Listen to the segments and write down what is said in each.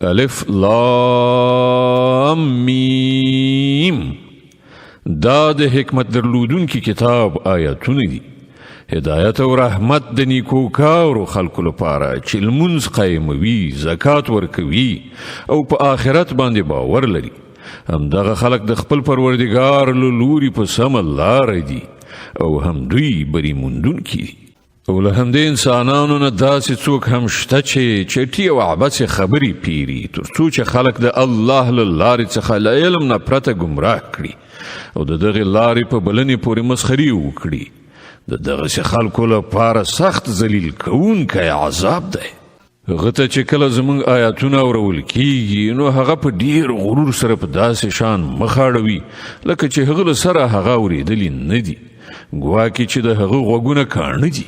الف لام میم. دا د حکمت درلودون کی کتاب آیاتونه دي، هدایت او رحمت د نیکوکارو خلکو لپاره چې لمونځ قایموي، زکات ورکوي او په آخرت باندې باور لري. همدغه خلک د خپل پروردګار له لوري په سمه لاره دي او هم دوی بری موندونکي دي. او له همدې انسانانو نه داسې څوک هم شته چې چټي او عبثې خبرې پیري تر څو چې خلک د الله له لارې څخه له علم نه پرته ګمراه کړي او د دغې لارې په بلنې پورې مسخري وکړي. د دغسې خلکو لپاره سخت ذلیل کوونکی عذاب دی. هغه ته چې کله زموږ آیاتونه اورول کیږي نو هغه په ډیر غرور سره په داسې شان مخ اړوي لکه چې هغه له سره هغه اورېدلي نه دي، ګواکې چې د هغه غوږونه کاڼه دي.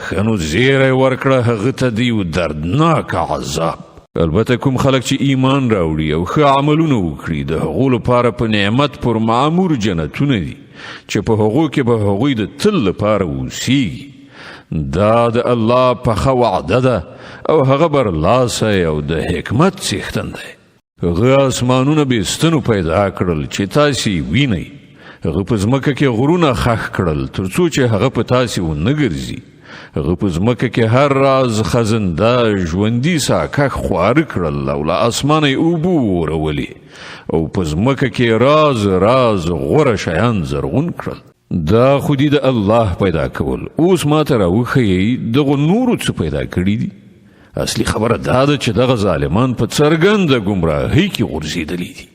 ښه نو زیری ورکړه هغه ته د یو دردناک عذاب. البته کوم خلک چې ایمان راوړي او ښه عملونه وکړي د هغو لپاره په نعمت پر معمور جنتونه دي چې په هغو کې به هغوی د تل لپاره اوسیږي. دا د الله پخه وعده ده او هغه برلاسی او د حکمت څښتن دی. هغه اسمانونه بې ستنو پیدا کړل چې تاسې وینئ. هغه په ځمکه کې غرونه خښ کړل تر څو چې هغه په تاسې ونه ګرځي. هغه په ځمکه کې هر راز خزنده ژوندي ساکښ خواره کړل او له اسمانه یې اوبه ورولې او په ځمکه کې راز راز غوره شیان زرغون کړل. دا خو دي د الله پیدا کول. اوس ماته راوښیئ دغو نورو څه پیدا کړي دي؟ اصلي خبره دا ده چې دغه ظالمان په څرګنده ګمراهۍ کې غورځېدلي دي.